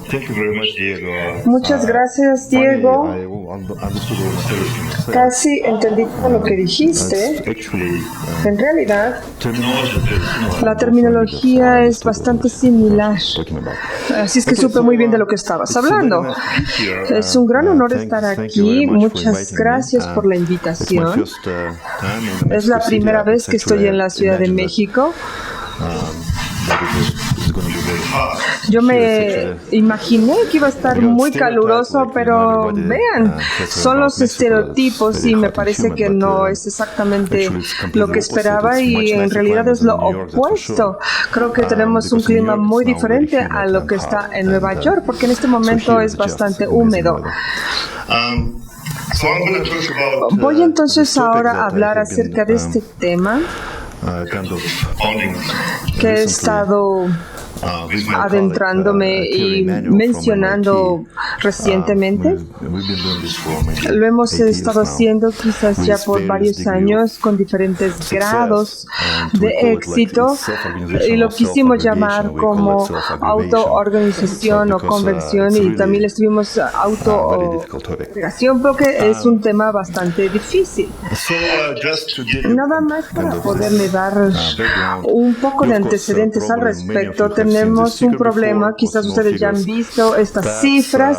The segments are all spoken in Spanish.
Thank you very much, Diego. Muchas gracias, Diego. Casi entendí todo lo que dijiste. En realidad, la terminología es bastante similar. Así es que supe muy bien de lo que estabas hablando. Es un gran honor estar aquí. Muchas gracias por la invitación. Es la primera vez que estoy en la Ciudad de México. Yo me imaginé que iba a estar muy caluroso, pero vean, son los estereotipos y me parece que no es exactamente lo que esperaba y en realidad es lo opuesto. Creo que tenemos un clima muy diferente a lo que está en Nueva York, porque en este momento es bastante húmedo. Voy entonces ahora a hablar acerca de este tema que he estado adentrándome y mencionando recientemente. Lo hemos estado haciendo quizás ya por varios años con diferentes grados de éxito y lo quisimos llamar como autoorganización o convención y también le estuvimos autoorganización porque es un tema bastante difícil. Nada más para poderle dar un poco de antecedentes al respecto, tenemos un problema, quizás ustedes ya han visto estas cifras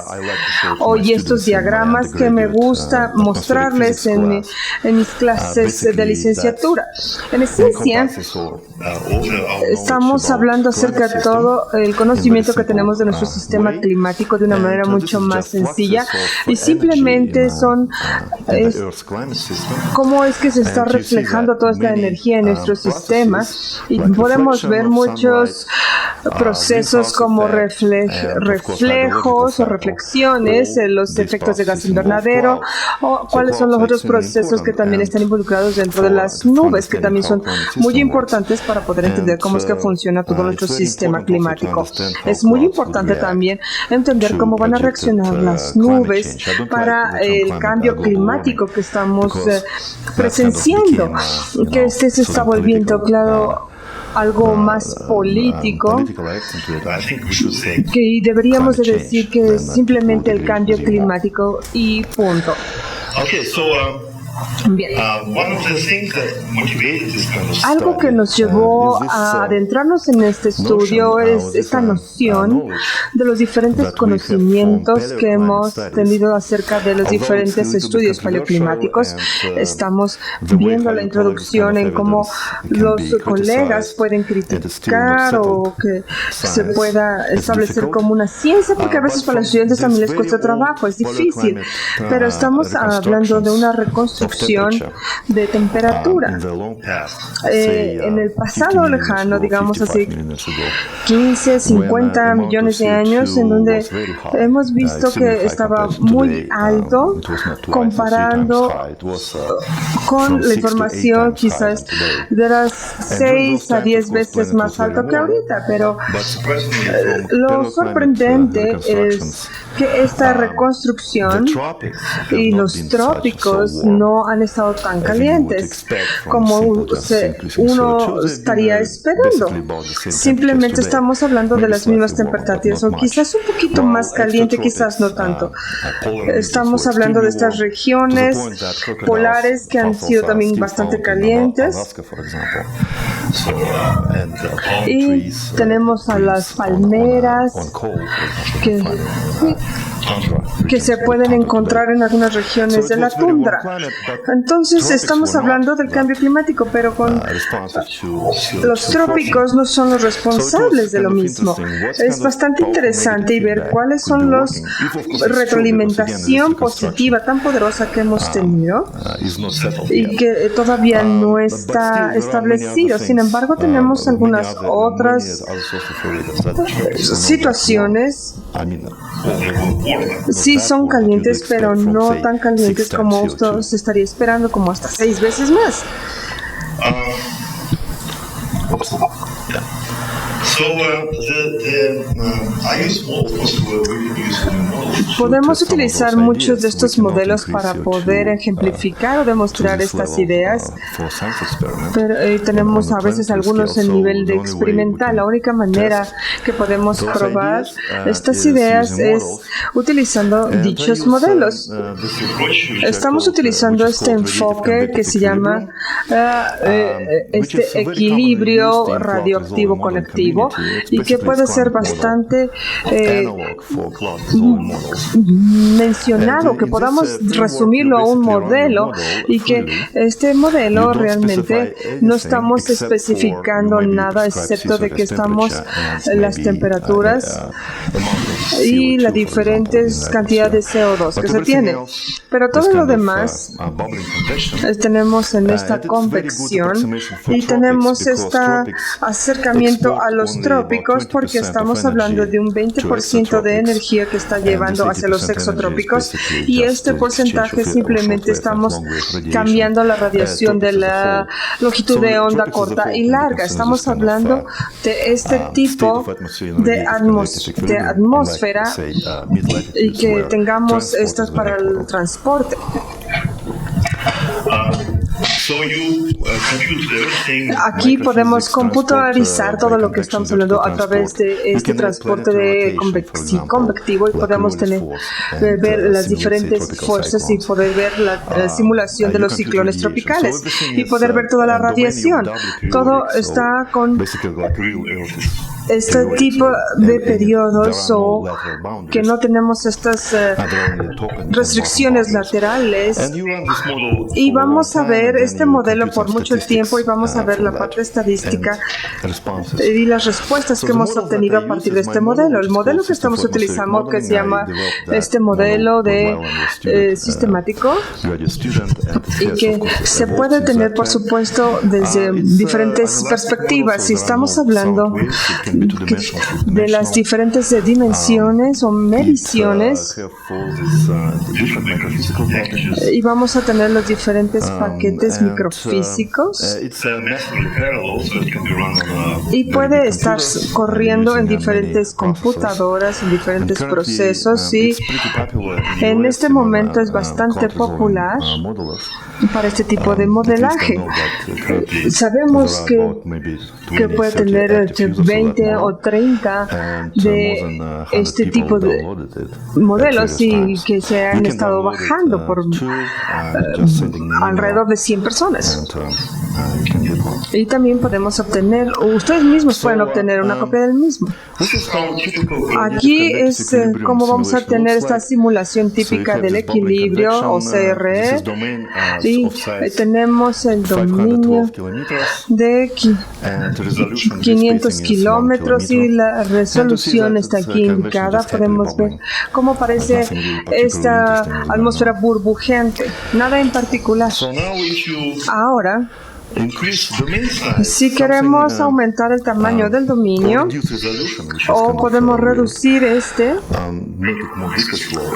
y estos diagramas que me gusta mostrarles en mis clases de licenciatura. En esencia, estamos hablando acerca de todo el conocimiento que tenemos de nuestro sistema climático de una manera mucho más sencilla y simplemente son cómo es que se está reflejando toda esta energía en nuestro sistema y podemos ver muchos procesos como reflejos o reflexiones, los efectos de gas invernadero o cuáles son los otros procesos que también están involucrados dentro de las nubes, que también son muy importantes para poder entender cómo es que funciona todo nuestro sistema climático. Es muy importante también entender cómo van a reaccionar las nubes para el cambio climático que estamos presenciando, que este se está volviendo, claro, algo más político, que deberíamos de decir que es simplemente el cambio climático y punto. Bien. Algo que nos llevó a adentrarnos en este estudio es esta noción de los diferentes conocimientos que hemos tenido acerca de los diferentes estudios paleoclimáticos. Estamos viendo la introducción en cómo los colegas pueden criticar o que se pueda establecer como una ciencia, porque a veces para los estudiantes también les cuesta trabajo, es difícil, pero estamos hablando de una reconstrucción de temperatura. En el pasado lejano, digamos así, 15, 50 millones de años, en donde hemos visto que estaba muy alto comparando con la información quizás de las 6 a 10 veces más alto que ahorita, pero lo sorprendente es que esta reconstrucción y los trópicos no han estado tan calientes como uno estaría esperando. Simplemente estamos hablando de las mismas temperaturas o quizás un poquito más caliente, quizás no tanto. Estamos hablando de estas regiones polares que han sido también bastante calientes. Y tenemos a las palmeras que se pueden encontrar en algunas regiones de la tundra. Entonces estamos hablando del cambio climático, pero con los trópicos no son los responsables de lo mismo. Es bastante interesante y ver cuáles son los retroalimentación positiva tan poderosa que hemos tenido y que todavía no está establecido. Sin embargo, tenemos algunas otras situaciones. Sí son calientes, pero no tan calientes como usted se estaría esperando, como hasta 6 veces más. Podemos utilizar muchos de estos modelos para poder ejemplificar o demostrar estas ideas, pero tenemos a veces algunos en nivel de experimental. La única manera que podemos probar estas ideas es utilizando dichos modelos. Estamos utilizando este enfoque que se llama este equilibrio radioactivo conectivo y que puede ser bastante mencionado, que podamos resumirlo a un modelo y que este modelo realmente no estamos especificando nada excepto de que estamos las temperaturas y las diferentes cantidades de CO2 que se tienen. Pero todo lo demás tenemos en esta convección y tenemos este acercamiento a los trópicos porque estamos hablando de un 20% de energía que está llevando hacia los exotrópicos y este porcentaje simplemente estamos cambiando la radiación de la longitud de onda corta y larga. Estamos hablando de este tipo de atmósfera y que tengamos estas para el transporte. Aquí podemos computarizar todo lo que estamos hablando a través de este transporte de convectivo y podemos ver las diferentes fuerzas y poder ver la simulación de los ciclones tropicales y poder ver toda la radiación. Todo está con este tipo de periodos o que no tenemos estas restricciones laterales y vamos a ver este modelo por mucho tiempo y vamos a ver la parte estadística y las respuestas que hemos obtenido a partir de este modelo. El modelo que estamos utilizando, que se llama este modelo de sistemático y que se puede tener, por supuesto, desde diferentes perspectivas. Si estamos hablando de las diferentes dimensiones o mediciones y vamos a tener los diferentes paquetes microfísicos y puede estar corriendo en diferentes computadoras, en diferentes procesos y en este momento es bastante popular para este tipo de modelaje. Sabemos que puede tener 20 o 30 de este tipo de modelos y que se han estado bajando por alrededor de 100 personas. Y también podemos obtener, ustedes mismos pueden obtener una copia del mismo. Aquí es como vamos a tener esta simulación típica del equilibrio o CRE y tenemos el dominio de 500 kilómetros y la resolución está aquí indicada. Podemos ver cómo parece esta atmósfera burbujeante, nada en particular. Ahora, si queremos aumentar el tamaño del dominio o podemos reducir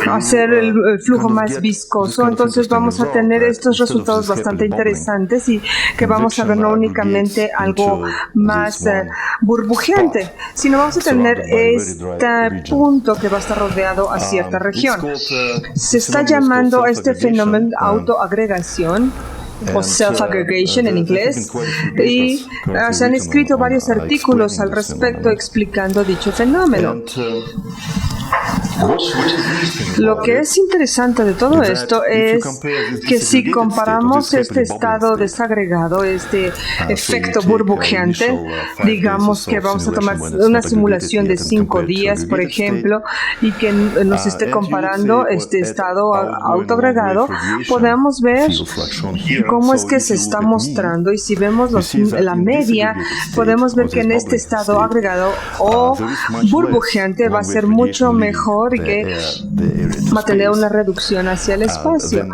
hacer el flujo más viscoso, entonces vamos a tener estos resultados bastante interesantes y que vamos a ver no únicamente algo más burbujeante, sino vamos a tener este punto que va a estar rodeado a cierta región. Se está llamando este fenómeno autoagregación o self-aggregation en inglés, y se han escrito varios artículos al respecto explicando dicho fenómeno. Lo que es interesante de todo esto es que si comparamos este estado desagregado, este efecto burbujeante, digamos que vamos a tomar una simulación de 5 días, por ejemplo, y que nos esté comparando este estado autoagregado, podemos ver cómo es que se está mostrando y si vemos la media, podemos ver que en este estado agregado o burbujeante va a ser mucho mejor y que va a tener una reducción hacia el espacio.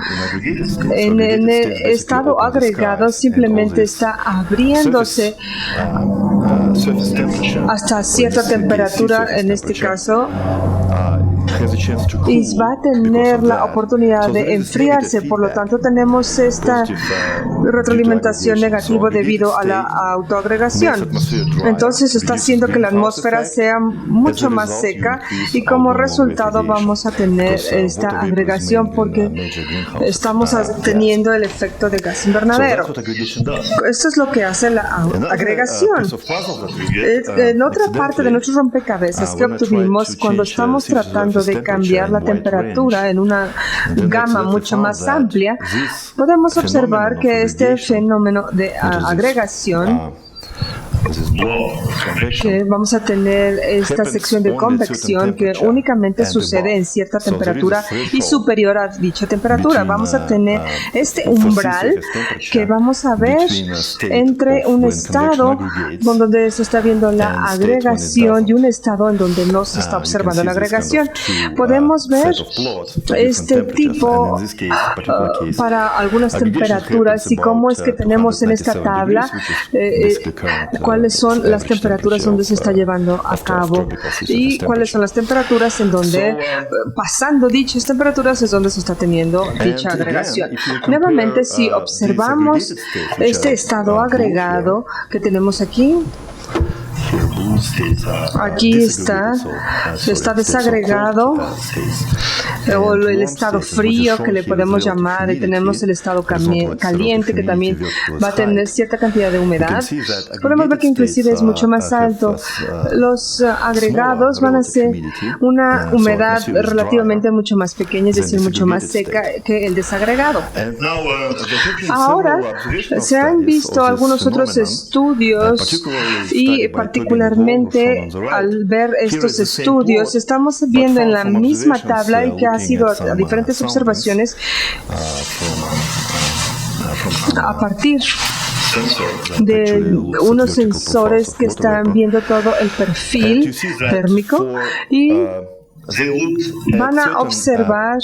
En el estado agregado simplemente está abriéndose hasta cierta temperatura, en este caso y va a tener la oportunidad de enfriarse. Por lo tanto, tenemos esta retroalimentación negativa debido a la autoagregación. Entonces está haciendo que la atmósfera sea mucho más seca y como resultado vamos a tener esta agregación porque estamos teniendo el efecto de gas invernadero. Esto es lo que hace la agregación. En otra parte de nuestros rompecabezas que obtuvimos cuando estamos tratando de cambiar la temperatura en una gama mucho más amplia, podemos observar que este fenómeno de agregación, que vamos a tener esta sección de convección que únicamente sucede en cierta temperatura y superior a dicha temperatura. Vamos a tener este umbral que vamos a ver entre un estado donde se está viendo la agregación y un estado en donde no se está observando la agregación. Podemos ver este tipo para algunas temperaturas y cómo es que tenemos en esta tabla cuáles son las temperaturas donde se está llevando a cabo y cuáles son las temperaturas en donde, pasando dichas temperaturas, es donde se está teniendo dicha agregación. Nuevamente, si observamos este estado agregado que tenemos aquí, aquí está desagregado, o el estado frío que le podemos llamar, y tenemos el estado caliente que también va a tener cierta cantidad de humedad. Podemos ver que inclusive es mucho más alto. Los agregados van a ser una humedad relativamente mucho más pequeña, es decir, mucho más seca que el desagregado. Ahora se han visto algunos otros estudios y particularmente al ver estos estudios, estamos viendo en la misma tabla y que ha sido a diferentes observaciones a partir de unos sensores que están viendo todo el perfil térmico y van a observar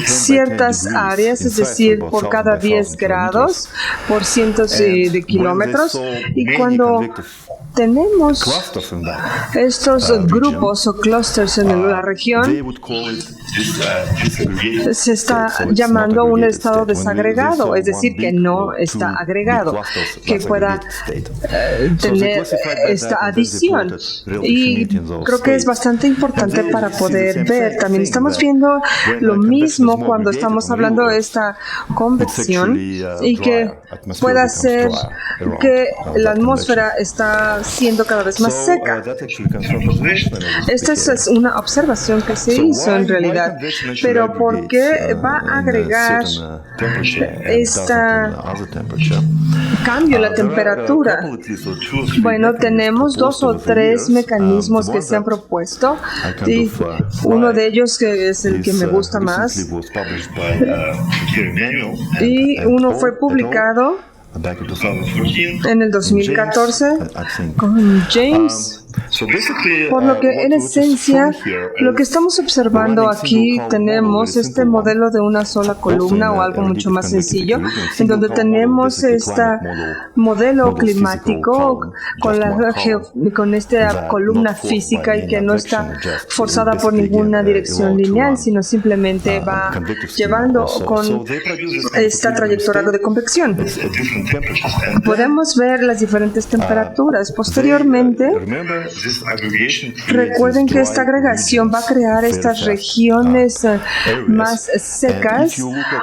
ciertas áreas, es decir, por cada 10 grados, por cientos de kilómetros, y cuando tenemos estos grupos o clusters en la región, se está llamando un estado desagregado, es decir, que no está agregado, que pueda tener esta adición. Y creo que es bastante importante para poder ver. También estamos viendo lo mismo cuando estamos hablando de esta convección y que pueda ser que la atmósfera está siendo cada vez más seca. Esta es una observación que se hizo en realidad, pero ¿por qué va a agregar esta cambio en la temperatura? Bueno, tenemos 2 o 3 mecanismos que se han propuesto y uno de ellos que es el que me gusta más y uno fue publicado en el 2014 con James. Por lo que en esencia lo que estamos observando aquí, tenemos este modelo de una sola columna o algo mucho más sencillo, en donde tenemos este modelo climático con esta columna física y que no está forzada por ninguna dirección lineal, sino simplemente va llevando con esta trayectoria de convección. Podemos ver las diferentes temperaturas. Posteriormente, recuerden que esta agregación va a crear estas regiones más secas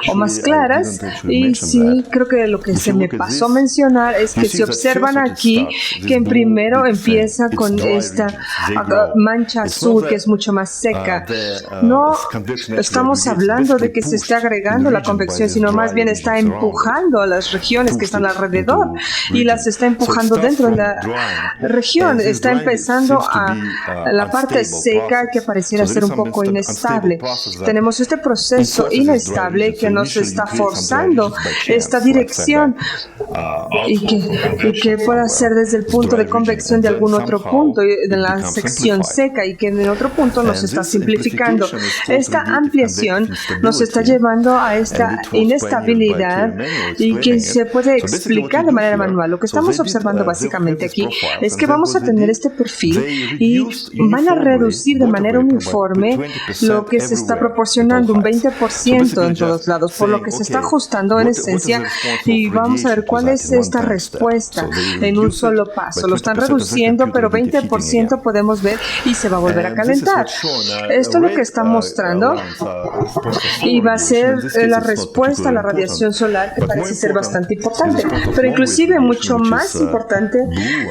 o más claras, y sí, creo que lo que se me pasó a mencionar es que si observan aquí que en primero empieza con esta mancha azul que es mucho más seca. No estamos hablando de que se esté agregando la convección, sino más bien está empujando a las regiones que están alrededor y las está empujando dentro de la región. Está empezando a la parte seca que pareciera ser un poco inestable. Tenemos este proceso inestable que nos está forzando esta dirección y que pueda ser desde el punto de convección de algún otro punto de la sección seca y que en otro punto nos está simplificando. Esta ampliación nos está llevando a esta inestabilidad y que se puede explicar de manera manual. Lo que estamos observando básicamente aquí es que vamos a tener este perfil y van a reducir de manera uniforme lo que se está proporcionando, un 20% en todos lados, por lo que se está ajustando en esencia, y vamos a ver cuál es esta respuesta en un solo paso. Lo están reduciendo, pero 20% podemos ver y se va a volver a calentar. Esto es lo que está mostrando y va a ser la respuesta a la radiación solar, que parece ser bastante importante. Pero inclusive mucho más importante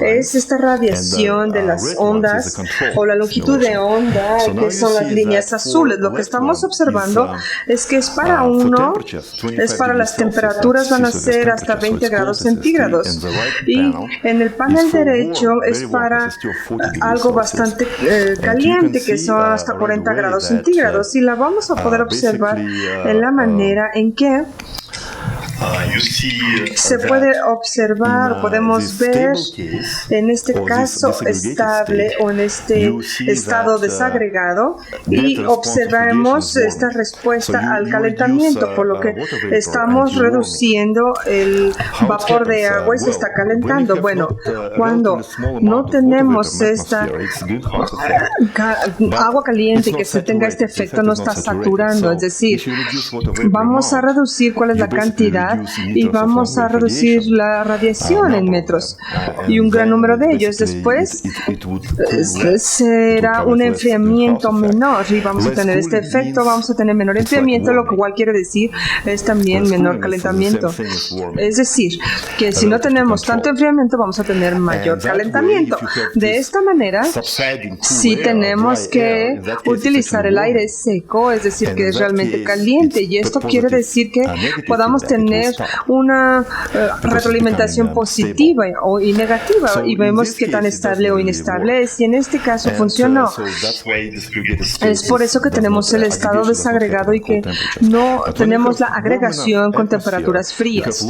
es esta radiación de las ondas o la longitud de onda, que son las líneas azules. Lo que estamos observando es que es para las temperaturas van a ser hasta 20 grados centígrados. Y en el panel derecho es para algo bastante caliente, que son hasta 40 grados centígrados. Y la vamos a poder observar en la manera en que se puede observar, podemos ver en este caso estable o en este estado desagregado, y observamos esta respuesta al calentamiento, por lo que estamos reduciendo el vapor de agua y se está calentando. Bueno, cuando no tenemos esta agua caliente y que se tenga este efecto, no está saturando, es decir, vamos a reducir cuál es la cantidad y vamos a reducir la radiación en metros, y un gran número de ellos. Después será un enfriamiento menor y vamos a tener este efecto, vamos a tener menor enfriamiento, lo cual quiere decir es también menor calentamiento. Es decir, que si no tenemos tanto enfriamiento, vamos a tener mayor calentamiento. De esta manera, si tenemos que utilizar el aire seco, es decir, que es realmente caliente, y esto quiere decir que podamos tener una retroalimentación positiva y negativa, y vemos qué tan estable o inestable es, y en este caso funcionó. Es por eso que tenemos el estado desagregado y que no tenemos la agregación con temperaturas frías.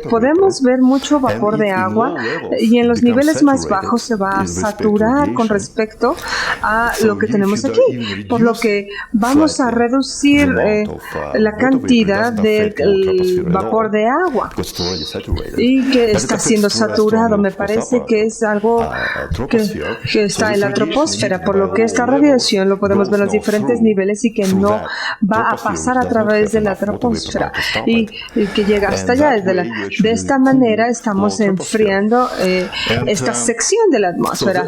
Podemos ver mucho vapor de agua, y en los niveles más bajos se va a saturar con respecto a lo que tenemos aquí, por lo que vamos a reducir la cantidad del vapor de agua y que está siendo saturado. Me parece que es algo que está en la troposfera, por lo que esta radiación lo podemos ver en los diferentes niveles y que no va a pasar a través de la troposfera y que llega hasta allá. De esta manera estamos enfriando esta sección de la atmósfera.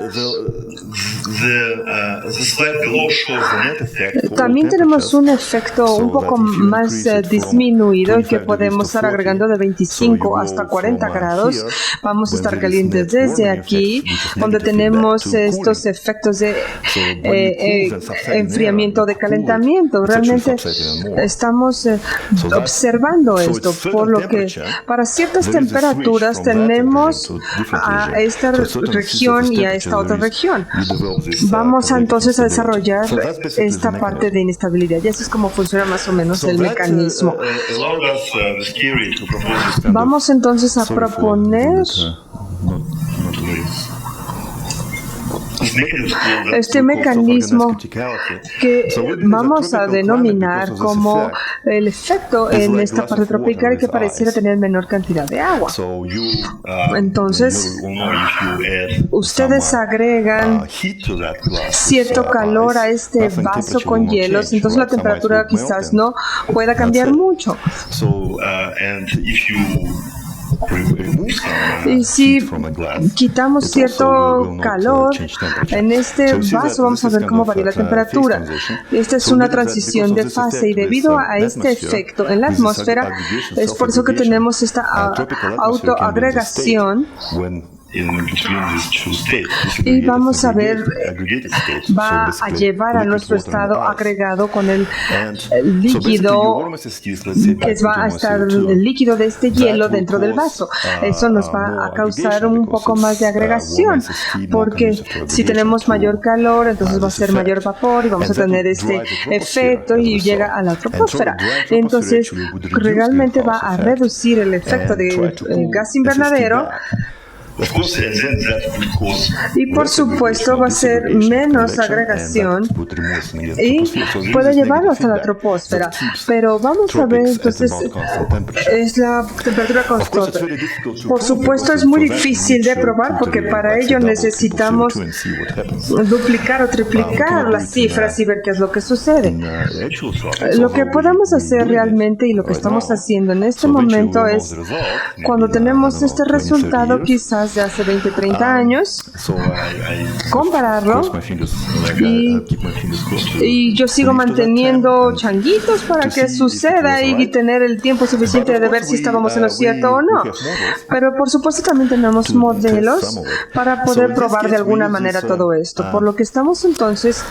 También tenemos un efecto un poco más disminuido, que podemos estar agregando de 25 hasta 40 grados. Vamos a estar calientes desde aquí, donde tenemos estos efectos de enfriamiento, de calentamiento. Realmente estamos observando esto, por lo que para ciertas temperaturas tenemos a esta región y a esta otra región. Vamos entonces a desarrollar esta parte de inestabilidad, y así es como funciona más o menos el mecanismo. Vamos entonces a proponer este mecanismo que vamos a denominar como el efecto en esta parte tropical, que pareciera tener menor cantidad de agua. Entonces, ustedes agregan cierto calor a este vaso con hielos, entonces la temperatura quizás no pueda cambiar mucho. Y si quitamos cierto calor en este vaso, vamos a ver cómo varía la temperatura. Esta es una transición de fase, y debido a este efecto en la atmósfera, es por eso que tenemos esta autoagregación. Y vamos a ver, va a llevar a nuestro estado agregado con el líquido, que va a estar el líquido de este hielo dentro del vaso. Eso nos va a causar un poco más de agregación, porque si tenemos mayor calor, entonces va a ser mayor vapor y vamos a tener este efecto y llega a la troposfera. Entonces, realmente va a reducir el efecto del gas invernadero Y por supuesto va a ser menos agregación y puede llevarlo hasta la troposfera. Pero vamos a ver entonces, es la temperatura constante. Por supuesto es muy difícil de probar porque para ello necesitamos duplicar o triplicar las cifras y ver qué es lo que sucede. Lo que podemos hacer realmente y lo que estamos haciendo en este momento es, cuando tenemos este resultado quizás de hace 20, 30 años, compararlo y yo sigo manteniendo changuitos para que suceda y tener el tiempo suficiente de ver si estábamos en lo cierto o no. Pero por supuesto también tenemos modelos para poder probar de alguna manera todo esto. Por lo que estamos entonces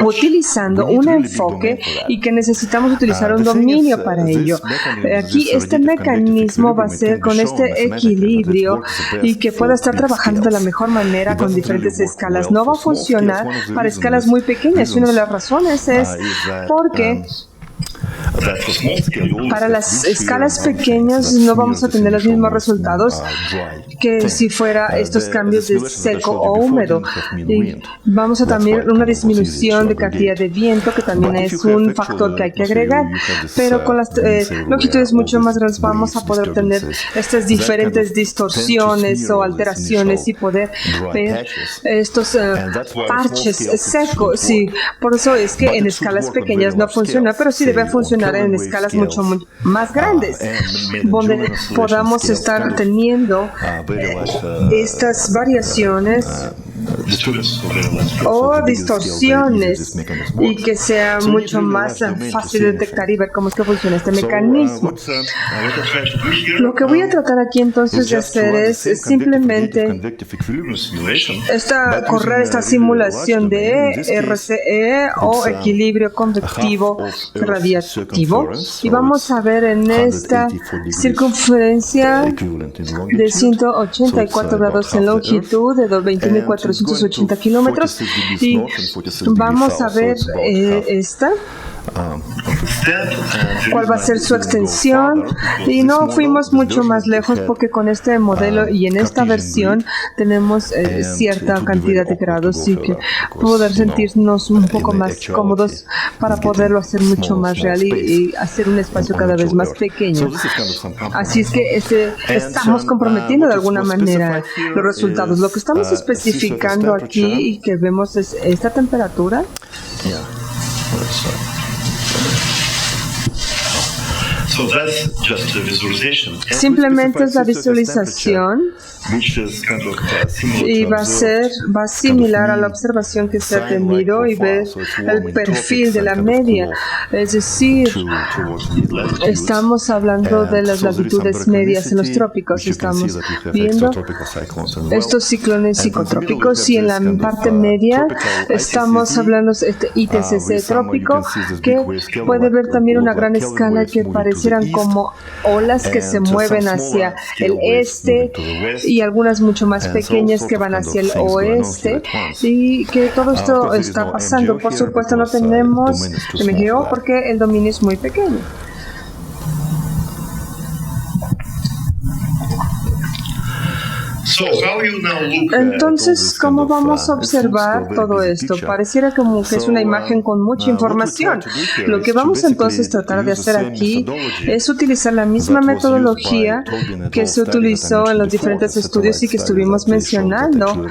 utilizando un enfoque y que necesitamos utilizar un dominio para ello. Aquí este mecanismo va a ser con este equilibrio y que pueda estar trabajando de la mejor manera con diferentes escalas. No va a funcionar para escalas muy pequeñas y una de las razones es porque para las escalas pequeñas no vamos a tener los mismos resultados que si fuera estos cambios de seco o húmedo. Y vamos a tener una disminución de cantidad de viento, que también es un factor que hay que agregar. Pero con las longitudes mucho más grandes vamos a poder tener estas diferentes distorsiones o alteraciones y poder ver estos parches secos. Sí, por eso es que en escalas pequeñas no funciona, pero sí debe funcionar en escalas mucho más grandes, donde podamos estar teniendo estas variaciones o distorsiones y que sea mucho más fácil de detectar y ver cómo es que funciona este mecanismo. Lo que voy a tratar aquí entonces de hacer es simplemente correr esta simulación de RCE o equilibrio convectivo radiativo y vamos a ver en esta circunferencia de 184 grados en longitud de 21.480 kilómetros y vamos a ver cuál va a ser su extensión y no fuimos mucho más lejos porque con este modelo y en esta versión tenemos cierta cantidad de grados y que poder sentirnos un poco más cómodos para poderlo hacer mucho más real y hacer un espacio cada vez más pequeño. Así es que estamos comprometiendo de alguna manera los resultados. Lo que estamos especificando aquí y que vemos es esta temperatura. Simplemente es la visualización y va a similar a la observación que se ha tenido y ver el perfil de la media. Es decir, estamos hablando de las latitudes medias en los trópicos. Estamos viendo estos ciclones psicotrópicos y en la parte media estamos hablando de este ITCC trópico que puede ver también una gran escala que parecieran como olas que se mueven hacia el este y algunas mucho más pequeñas que van hacia el oeste y que todo esto está pasando. Por supuesto no tenemos MGO porque el dominio es muy pequeño. Entonces, ¿cómo vamos a observar todo esto? Pareciera como que es una imagen con mucha información. Lo que vamos entonces a tratar de hacer aquí es utilizar la misma metodología que se utilizó en los diferentes estudios y que estuvimos mencionando.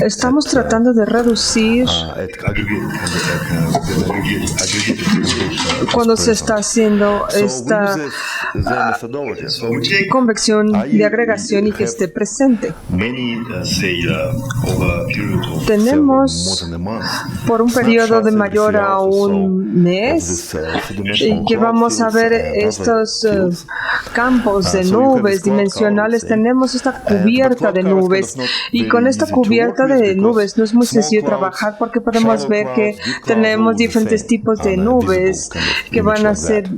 Estamos tratando de reducir cuando se está haciendo esta convección de agregación y que esté presente. Tenemos por un periodo de mayor a un mes y que vamos a ver estos campos de nubes dimensionales. Tenemos esta cubierta de nubes y con esta cubierta de nubes no es muy sencillo trabajar porque podemos ver que tenemos diferentes tipos de nubes que van a ser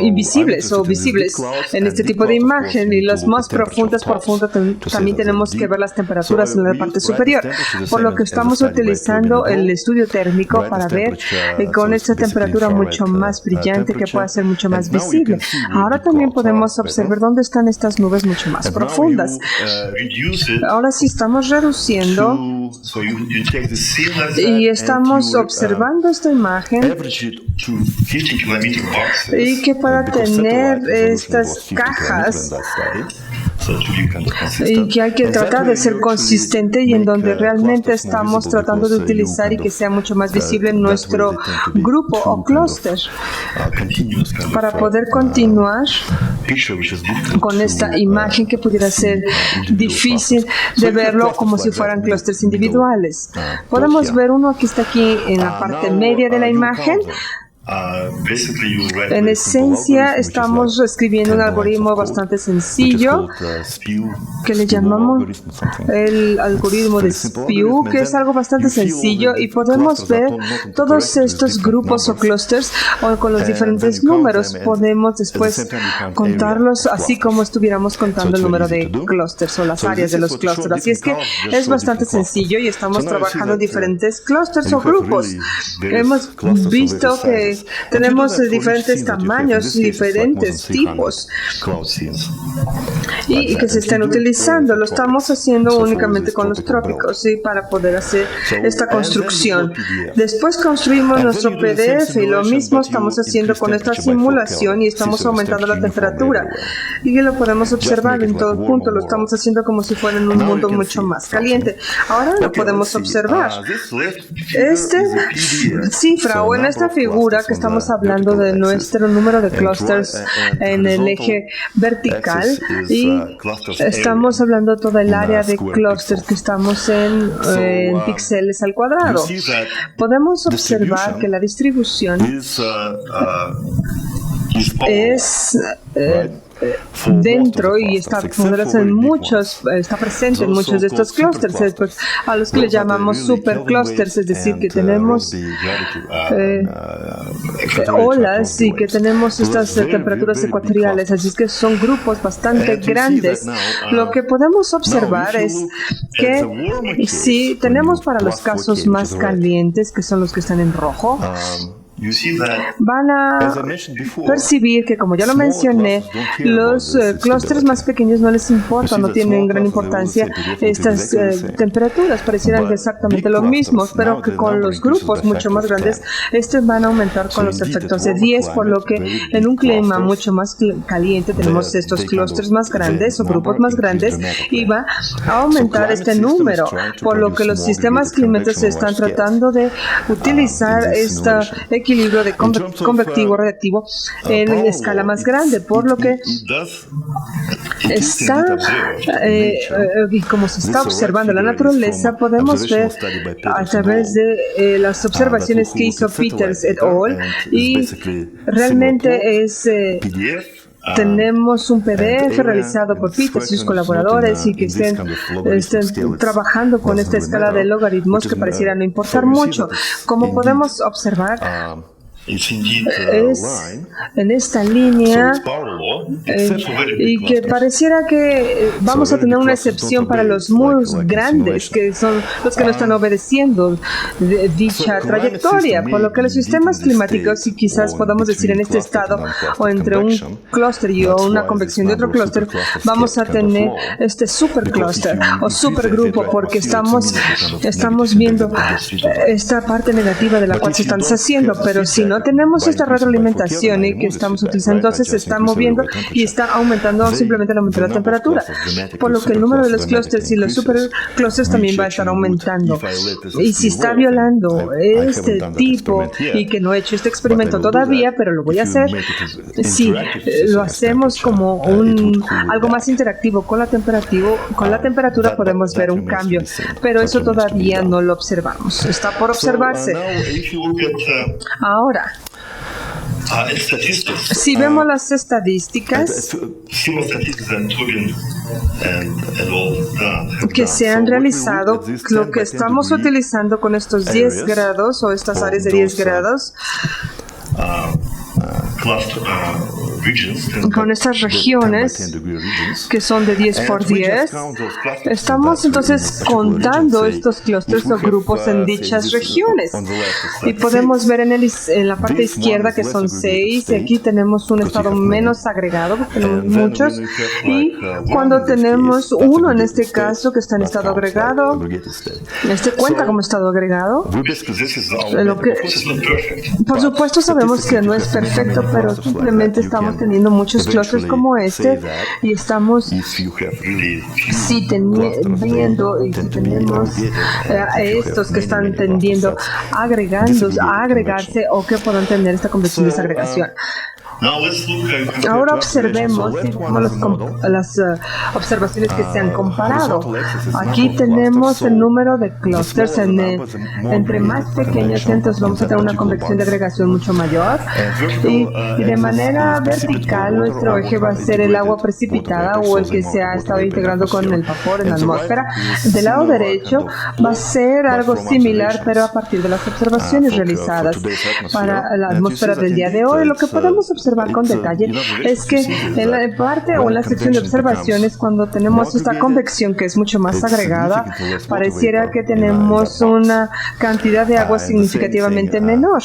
invisibles o visibles en este tipo de imagen, y las más profundas, también tenemos que ver las temperaturas en la parte superior, por lo que estamos utilizando el estudio térmico para ver con esta temperatura mucho más brillante que pueda ser mucho más visible. Ahora también podemos observar dónde están estas nubes mucho más profundas. Ahora sí estamos reduciendo y estamos observando esta imagen, y que para tener estas cajas y que hay que tratar de ser consistente, y en donde realmente estamos tratando de utilizar y que sea mucho más visible nuestro grupo o clúster para poder continuar con esta imagen que pudiera ser difícil de verlo como si fueran clústeres individuales. Podemos ver uno que está aquí en la parte media de la imagen. En esencia, estamos escribiendo un algoritmo bastante sencillo que le llamamos el algoritmo de Spew, que es algo bastante sencillo, y podemos ver todos estos grupos o clusters con los diferentes números. Podemos después contarlos así como estuviéramos contando el número de clusters o las áreas de los clusters. Así es que es bastante sencillo y estamos trabajando en diferentes clusters o grupos. Hemos visto que tenemos diferentes tamaños, diferentes tipos, y que se están utilizando. Lo estamos haciendo únicamente con los trópicos, ¿sí? Para poder hacer esta construcción. Después construimos nuestro PDF, y lo mismo estamos haciendo con esta simulación, y estamos aumentando la temperatura, y que lo podemos observar en todo punto. Lo estamos haciendo como si fuera en un mundo mucho más caliente. Ahora lo podemos observar. Esta cifra, o en esta figura que estamos hablando de nuestro número de clusters en el eje vertical, y estamos hablando de toda el área de clusters que estamos en píxeles al cuadrado. Podemos observar que la distribución es dentro, y está presente en muchos de estos clústeres, a los que le llamamos superclústeres, es decir, que tenemos olas y que tenemos estas temperaturas ecuatoriales, así es que son grupos bastante grandes. Lo que podemos observar es que si tenemos para los casos más calientes, que son los que están en rojo, van a percibir que, como ya lo mencioné, los clústeres más pequeños no les importa, no tienen gran importancia estas temperaturas, parecieran exactamente lo mismo, pero que con los grupos mucho más grandes, estos van a aumentar con los efectos de 10, por lo que en un clima mucho más caliente tenemos estos clústeres más grandes o grupos más grandes, y va a aumentar este número, por lo que los sistemas climáticos están tratando de utilizar esta equilibrio de convectivo radiactivo en escala más grande, por lo que está, y como se está observando la naturaleza, podemos ver a través de las observaciones que hizo Peters et al. Y realmente es tenemos un PDF realizado por Peters y sus colaboradores, y que estén trabajando con esta escala de logaritmos que pareciera no importar mucho. Como podemos observar, es en esta línea, y que pareciera que vamos a tener una excepción para los muy grandes, que son los que no están obedeciendo dicha trayectoria, por lo que los sistemas climáticos, y quizás podamos decir en este estado, o entre un clúster y una convección de otro clúster, vamos a tener este superclúster o supergrupo, porque estamos viendo esta parte negativa de la cual se están deshaciendo, pero si no tenemos esta retroalimentación y que estamos utilizando, entonces se está moviendo y está aumentando, simplemente aumentando la temperatura, por lo que el número de los clústeres y los superclústeres también va a estar aumentando. Y si está violando este tipo, y que no he hecho este experimento todavía, pero lo voy a hacer, si lo hacemos como algo más interactivo con la temperatura, podemos ver un cambio, pero eso todavía no lo observamos, está por observarse. Ahora, si vemos las estadísticas que se han realizado, lo que estamos utilizando con estos 10 grados o estas áreas de 10 grados, con estas regiones que son de 10 por 10, estamos entonces contando estos clústeres o grupos en dichas regiones. Y podemos ver en la parte izquierda que son 6, y aquí tenemos un estado menos agregado, porque tenemos muchos. Y cuando tenemos uno en este caso que está en estado agregado, este cuenta como estado agregado. Por supuesto sabemos que no es perfecto, pero simplemente estamos teniendo muchos clústeres como este y estamos viendo y si tenemos estos que están tendiendo a agregarse o que puedan tener esta conversión de desagregación. Ahora observemos las observaciones que se han comparado. Aquí tenemos el número de clústeres. Entre más pequeños, entonces vamos a tener una convección de agregación mucho mayor. Y de manera vertical, nuestro eje va a ser el agua precipitada o el que se ha estado integrando con el vapor en la atmósfera. Del lado derecho va a ser algo similar, pero a partir de las observaciones realizadas para la atmósfera del día de hoy. Lo que podemos observar con detalle es que en la parte o en la sección de observaciones, cuando tenemos esta convección que es mucho más agregada, pareciera que tenemos una cantidad de agua significativamente menor.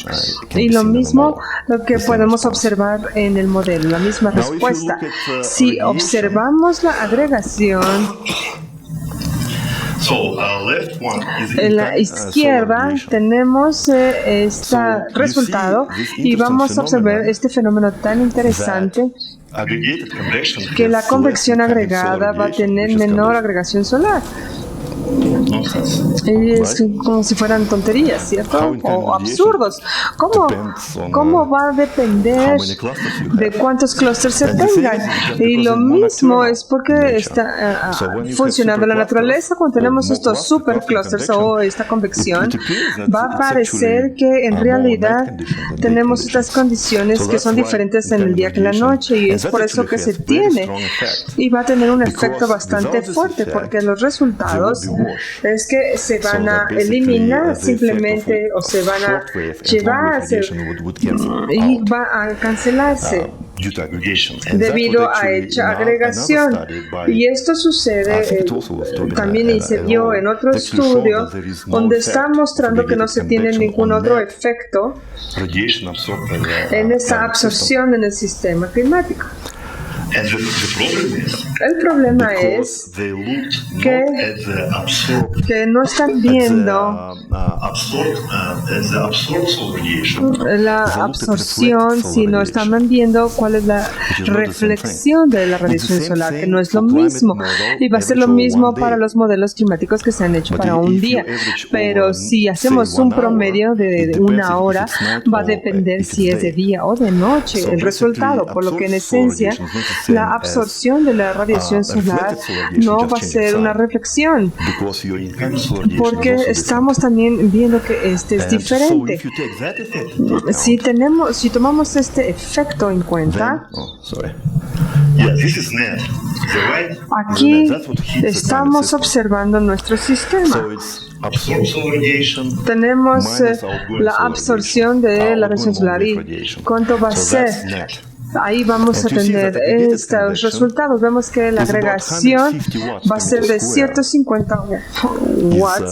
Y lo mismo lo que podemos observar en el modelo, la misma respuesta. Si observamos la agregación, en la izquierda tenemos este resultado y vamos a observar este fenómeno tan interesante que la convección agregada va a tener menor agregación solar. Es como si fueran tonterías, ¿cierto? O absurdos. ¿Cómo va a depender de cuántos clústeres se tengan? Y lo mismo es porque está funcionando la naturaleza. Cuando tenemos estos superclústeres o esta convección, va a parecer que en realidad tenemos estas condiciones que son diferentes en el día que en la noche, y es por eso que se tiene. Y va a tener un efecto bastante fuerte, porque los resultados es que se van a eliminar simplemente o se van a llevarse y va a cancelarse debido a hecha agregación. Y esto sucede también y se vio en otro estudio donde está mostrando que no se tiene ningún otro efecto en esa absorción en el sistema climático. El problema es que no están viendo la absorción, sino están viendo cuál es la reflexión de la radiación solar, que no es lo mismo. Y va a ser lo mismo para los modelos climáticos que se han hecho para un día. Pero si hacemos un promedio de una hora, va a depender si es de día o de noche el resultado, por lo que en esencia la absorción de la radiación solar no va a ser una reflexión, porque estamos también viendo que este es diferente. Si tomamos este efecto en cuenta, aquí estamos observando nuestro sistema. Tenemos la absorción de la radiación solar y cuánto va a ser. Ahí vamos a tener estos resultados. Vemos que la agregación va a ser de 150 watts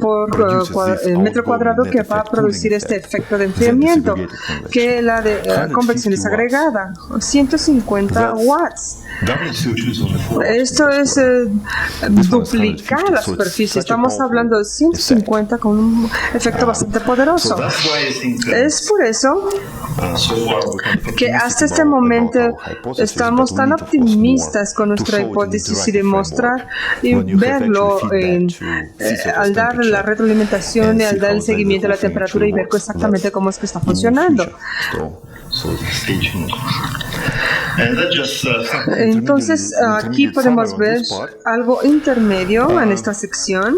por metro cuadrado, que va a producir este efecto de enfriamiento, que la de convección desagregada, 150 watts. Esto es duplicar la superficie. Estamos hablando de 150 con un efecto bastante poderoso. Es por eso que hasta este momento estamos tan optimistas con nuestra hipótesis y demostrar y verlo al dar la retroalimentación y al dar el seguimiento a la temperatura y ver exactamente cómo es que está funcionando. Entonces, aquí podemos ver algo intermedio en esta sección.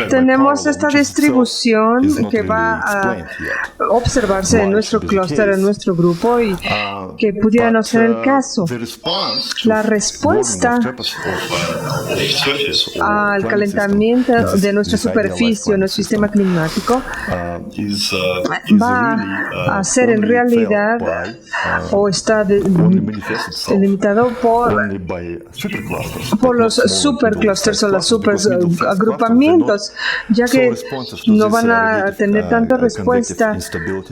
Tenemos esta distribución que va a observarse en nuestro clúster, en nuestro grupo, y que pudiera no ser el caso. La respuesta al calentamiento de nuestra superficie, en nuestro sistema climático, va a ser en realidad o está limitado por los superclusters o los superagrupamientos, ya que no van a tener tanta respuesta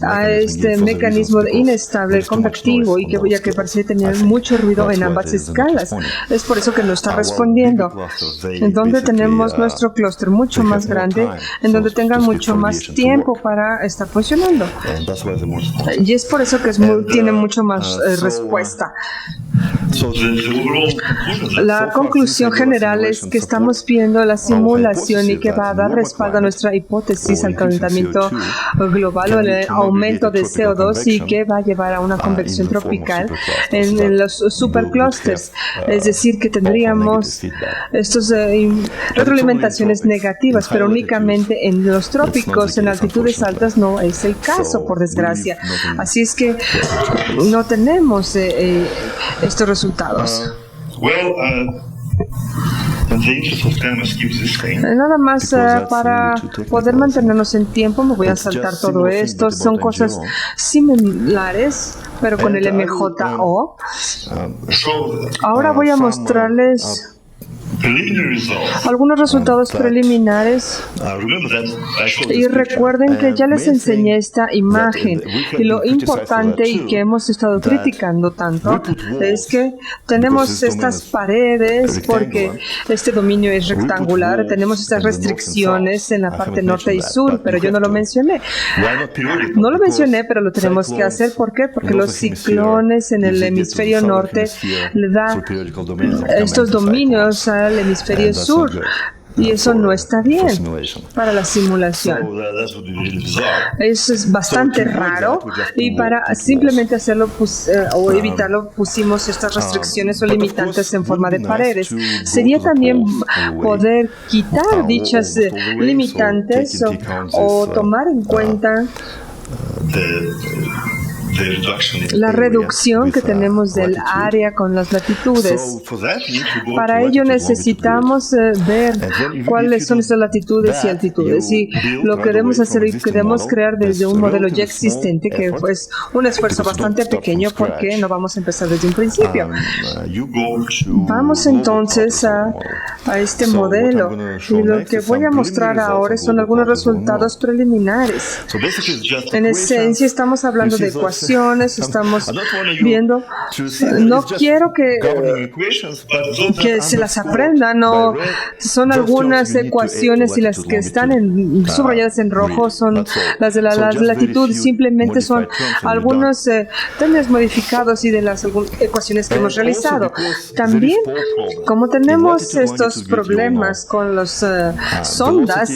a este mecanismo inestable convectivo, y que ya que parece tener mucho ruido en ambas escalas. Es por eso que no está respondiendo. En donde tenemos nuestro clúster mucho más grande, en donde tengan mucho más tiempo para estar funcionando. Y es por eso que tiene mucho más respuesta. La conclusión general es que estamos viendo la simulación y que va a dar respaldo a nuestra hipótesis al calentamiento global o el aumento de CO2, y que va a llevar a una convección tropical en los superclusters. Es decir, que tendríamos estos retroalimentaciones negativas, pero únicamente en los trópicos. En altitudes altas no es el caso, por desgracia. Así es que no tenemos estos resultados. Nada más para poder mantenernos en tiempo, me voy a saltar todo esto. Son cosas similares, pero con el MJO. Ahora voy a mostrarles algunos resultados preliminares, y recuerden que ya les enseñé esta imagen, y lo importante y que hemos estado criticando tanto es que tenemos estas paredes porque este dominio es rectangular, tenemos estas restricciones en la parte norte y sur, pero yo no lo mencioné. No lo mencioné, pero lo tenemos que hacer. ¿Por qué? Porque los ciclones en el hemisferio norte le dan estos dominios al hemisferio sur, y eso no está bien para la simulación. Eso es bastante raro, y para simplemente hacerlo o evitarlo pusimos estas restricciones o limitantes en forma de paredes. Sería también poder quitar dichas limitantes o tomar en cuenta la reducción que tenemos del área con las latitudes. Para ello necesitamos ver cuáles son estas latitudes y altitudes, y lo queremos hacer y queremos crear desde un modelo ya existente, que es un esfuerzo bastante pequeño porque no vamos a empezar desde un principio. Vamos entonces a este modelo, y lo que voy a mostrar ahora son algunos resultados preliminares. En esencia estamos hablando de ecuaciones. Estamos viendo, no quiero que se las aprendan, no, son algunas ecuaciones, y las que están subrayadas en rojo son las de las latitudes, simplemente son algunos términos modificados y de las ecuaciones que hemos realizado. También, como tenemos estos problemas con las sondas,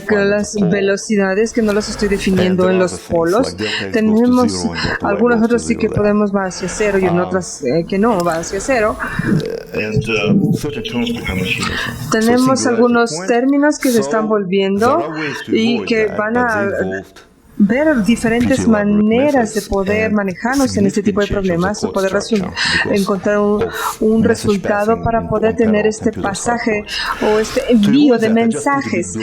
con las velocidades que no las estoy definiendo en los polos, tenemos algunos otros sí que podemos va hacia cero, y en otras que no va hacia cero. Tenemos algunos términos que se están volviendo y que van a ver diferentes maneras de poder manejarnos en este tipo de problemas, o poder encontrar un resultado para poder tener este pasaje o este envío de mensajes.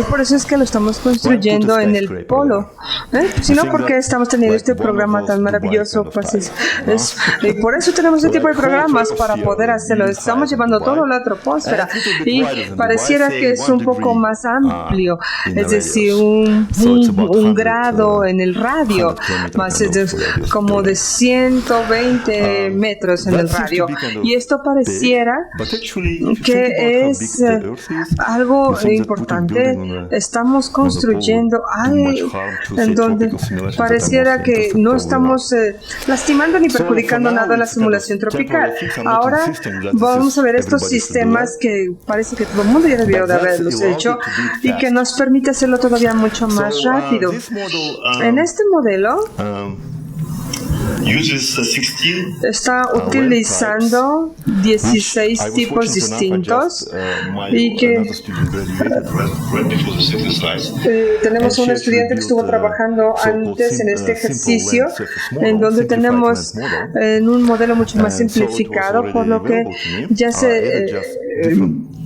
Por eso es que lo estamos construyendo en el polo, sino porque estamos teniendo este programa tan maravilloso. Pues por eso tenemos este tipo de programas, para poder hacerlo. Estamos llevando todo a la troposfera, y pareciera que es un poco más amplio, es decir, un grado en el radio, más como de 120 metros en el radio, y esto pareciera que es algo importante. Estamos construyendo algo en donde pareciera que no estamos lastimando ni perjudicando nada a la simulación tropical. Ahora vamos a ver estos sistemas que parece que todo el mundo ya debió de haberlos hecho, y que nos permite hacerlo todavía mucho más rápido. En este modelo está utilizando 16 tipos distintos y que tenemos un estudiante que estuvo trabajando antes en este ejercicio en donde tenemos en un modelo mucho más simplificado, por lo que ya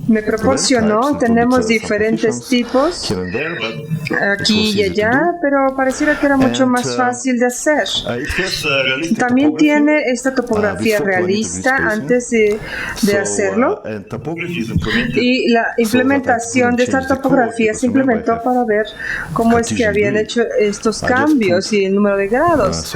me proporcionó, tenemos diferentes tipos aquí y allá, pero pareciera que era mucho más fácil de hacer. También tiene esta topografía realista antes de hacerlo, y la implementación de esta topografía se implementó para ver cómo es que habían hecho estos cambios y el número de grados.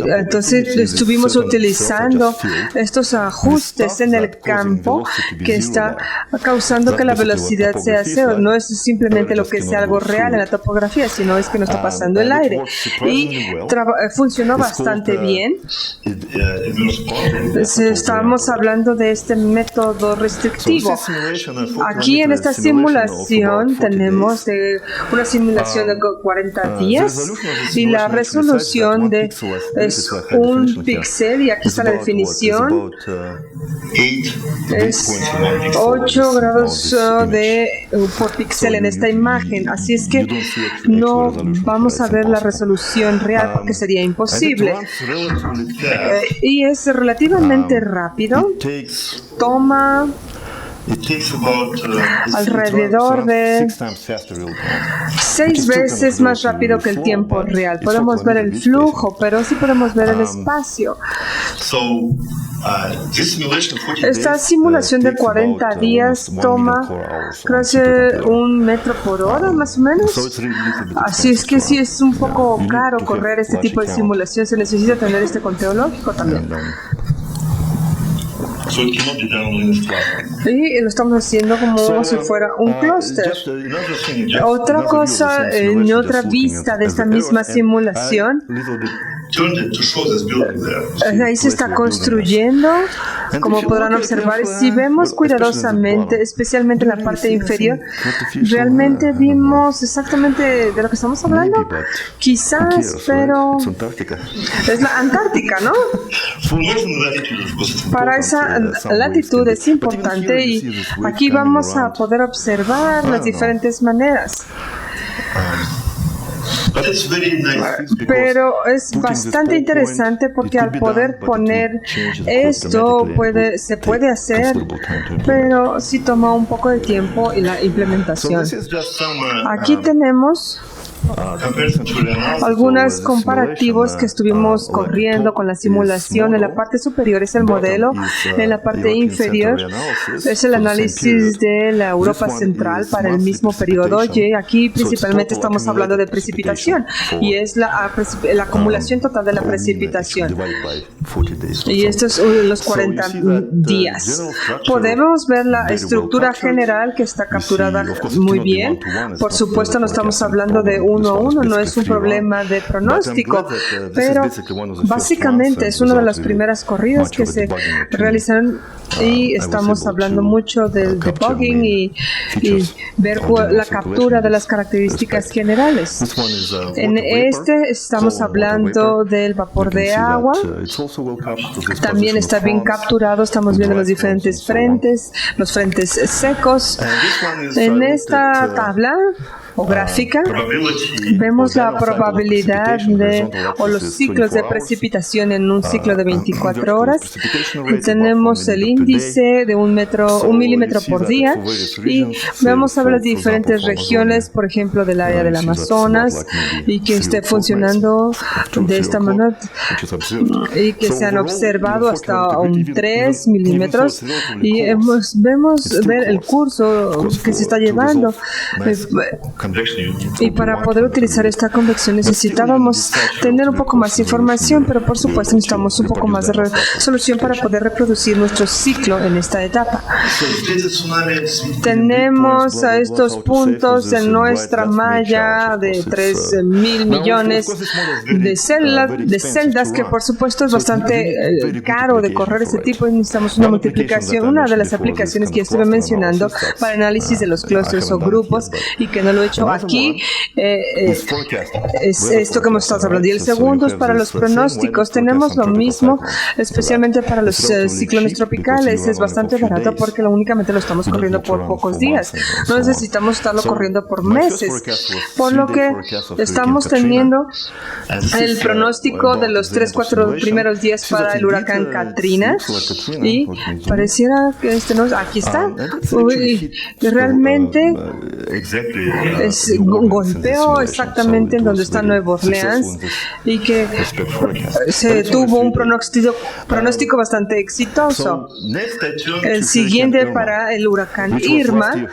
Entonces estuvimos utilizando estos ajustes en el campo que está causando que la velocidad sea cero. No es simplemente lo que sea algo real en la topografía, sino es que no está pasando el aire. Y funcionó bastante bien. Estamos hablando de este método restrictivo. Aquí en esta simulación tenemos una simulación de 40 días y la resolución es un píxel, y aquí está la definición. Es 8 grados por píxel en esta imagen, así es que no vamos a ver la resolución real porque sería imposible. Y es relativamente rápido, toma alrededor de 6 veces más rápido que el tiempo real. Podemos ver el flujo, pero sí podemos ver el espacio. Esta simulación de 40 días toma casi 1 metro por hora, más o menos. Así es que sí es un poco caro correr este tipo de simulación. Se necesita tener este conteo lógico también. Y lo estamos haciendo como si fuera un clúster. Otra cosa, en otra vista de esta misma simulación, ahí se está construyendo, como podrán observar. Si vemos cuidadosamente, especialmente en la parte inferior, realmente vimos exactamente de lo que estamos hablando. Quizás, pero es la Antártica, ¿no? Para esa latitud es importante, y aquí vamos a poder observar las diferentes maneras. Pero es bastante interesante porque al poder poner esto se puede hacer, pero sí toma un poco de tiempo y la implementación. Aquí tenemos algunos comparativos que estuvimos corriendo con la simulación. En la parte superior es el modelo, en la parte inferior es el análisis de la Europa Central para el mismo periodo. Y aquí principalmente estamos hablando de precipitación, y es la acumulación total de la precipitación. Y esto es los 40 días. Podemos ver la estructura general que está capturada muy bien. Por supuesto, no estamos hablando de 1 a 1, no es un problema de pronóstico, pero básicamente es una de las primeras corridas que se realizan, y estamos hablando mucho del debugging y ver la captura de las características generales. En este estamos hablando del vapor de agua. También está bien capturado, estamos viendo los diferentes frentes, los frentes secos. En esta tabla o gráfica vemos la probabilidad o los ciclos de precipitación en un ciclo de 24 horas. Tenemos el índice de 1 milímetro por día, y vamos a ver las diferentes regiones, por ejemplo, del área del Amazonas, y que esté funcionando de esta manera, y que se han observado hasta un 3 milímetros, y vemos ver el curso que se está llevando. Y para poder utilizar esta convección necesitábamos tener un poco más de información, pero por supuesto necesitamos un poco más de resolución para poder reproducir nuestro ciclo en esta etapa. Tenemos a estos puntos en nuestra malla de 3.000 millones de celdas, que por supuesto es bastante caro de correr ese tipo, y necesitamos una multiplicación. Una de las aplicaciones que ya estuve mencionando para análisis de los clústeres o grupos, y que no lo he hecho aquí es esto que hemos estado hablando. Y el segundo es para los pronósticos. Tenemos lo mismo, especialmente para los ciclones tropicales. Es bastante barato porque únicamente lo estamos corriendo por pocos días. No necesitamos estarlo corriendo por meses. Por lo que estamos teniendo el pronóstico de los 3-4 primeros días para el huracán Katrina. Y pareciera que aquí está. Realmente golpeó exactamente en donde está Nueva Orleans y que se tuvo un pronóstico bastante exitoso. El siguiente para el huracán Irma,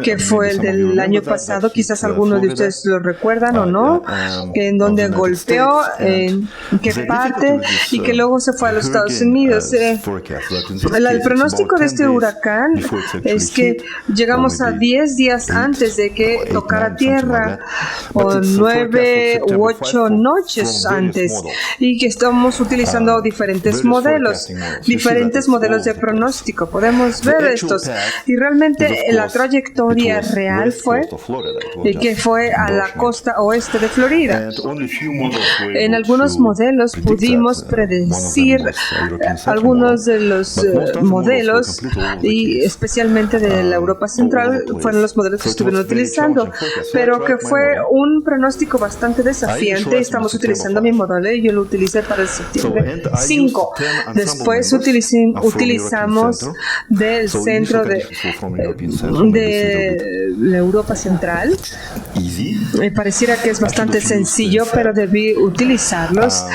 que fue el del año pasado, quizás algunos de ustedes lo recuerdan o no, en donde golpeó, en qué parte, y que luego se fue a los Estados Unidos. El pronóstico de este huracán es que llegamos a 10 días antes de que tocara tierra, o 9 u 8 noches antes, y que estamos utilizando diferentes modelos de pronóstico. Podemos ver estos, y realmente la trayectoria real fue que fue a la costa oeste de Florida. En algunos modelos pudimos predecir algunos de los modelos, y especialmente de la Europa Central fueron los modelos que estuvieron utilizando, pero que fue un pronóstico bastante desafiante. Estamos utilizando mi modelo y yo lo utilicé para el septiembre 5. Después utilizamos del centro de la Europa Central. Pareciera que es bastante sencillo, pero debí utilizarlos.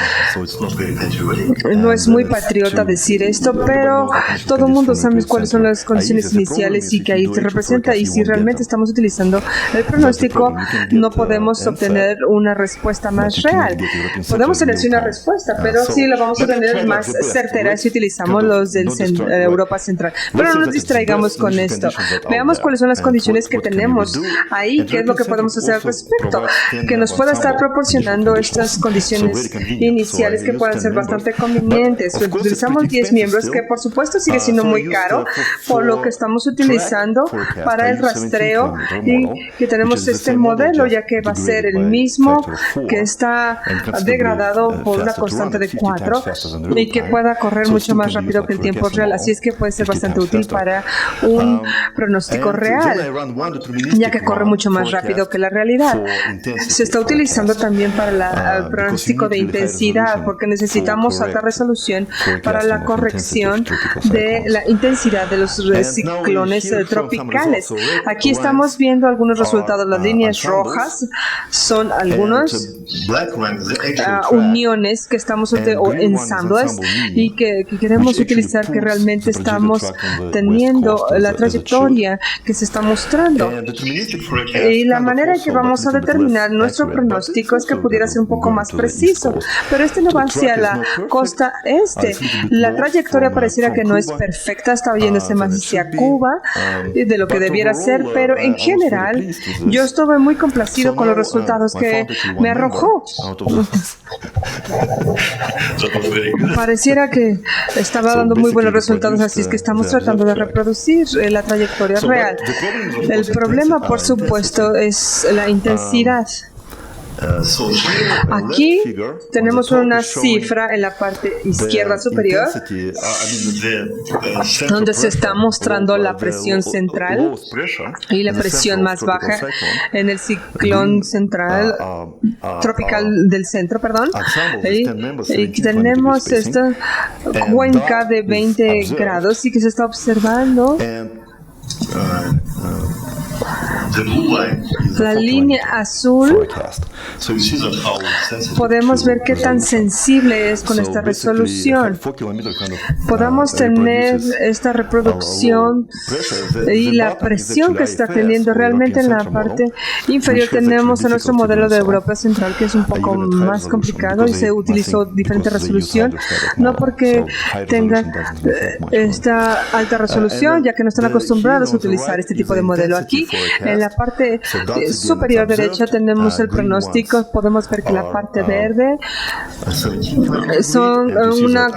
No es muy patriota decir esto, pero todo el mundo sabe cuáles son las condiciones iniciales y que ahí se representa. Y si realmente estamos utilizando el pronóstico, no podemos obtener una respuesta más real. Podemos tener una respuesta, pero sí la vamos a tener más certera si utilizamos los de Europa Central. Pero no nos distraigamos con esto. Veamos cuáles son las condiciones que tenemos ahí, qué es lo que podemos hacer al respecto, que nos pueda estar proporcionando estas condiciones iniciales que puedan ser bastante convenientes. Utilizamos 10 miembros, que por supuesto sigue siendo muy caro por lo que estamos utilizando para el rastreo, y que tenemos este modelo, ya que va a ser el mismo, que está degradado por una constante de 4 y que pueda correr mucho más rápido que el tiempo real. Así es que puede ser bastante útil para un pronóstico real, ya que corre mucho más rápido que la realidad. Se está utilizando también para el pronóstico de intensidad, porque necesitamos alta resolución para la corrección de la intensidad de los ciclones tropicales. Aquí estamos viendo algunos resultados. Las líneas rojas son algunas uniones que estamos o ensambles y que queremos utilizar, que realmente estamos teniendo la trayectoria que se está mostrando. Y la manera en que vamos a determinar nuestro pronóstico es que pudiera ser un poco más preciso, pero este no va hacia la costa este. La trayectoria pareciera que no es perfecta, está yéndose más hacia Cuba de lo que debiera ser, pero en general yo estuve muy complacido con los resultados que me arrojó. Pareciera que estaba dando muy buenos resultados, así es que estamos tratando de reproducir la trayectoria real. El problema, por supuesto, es la intensidad. Aquí tenemos una cifra en la parte izquierda superior donde se está mostrando la presión central y la presión más baja en el ciclón central tropical del centro, y tenemos esta cuenca de 20 grados y que se está observando. La línea azul, podemos ver qué tan sensible es con esta resolución. Podemos tener esta reproducción y la presión que está teniendo. Realmente en la parte inferior tenemos a nuestro modelo de Europa Central, que es un poco más complicado y se utilizó diferente resolución, no porque tengan esta alta resolución, ya que no están acostumbrados a utilizar este tipo de modelo. Aquí en la la parte superior derecha tenemos el pronóstico. Podemos ver que la parte verde son una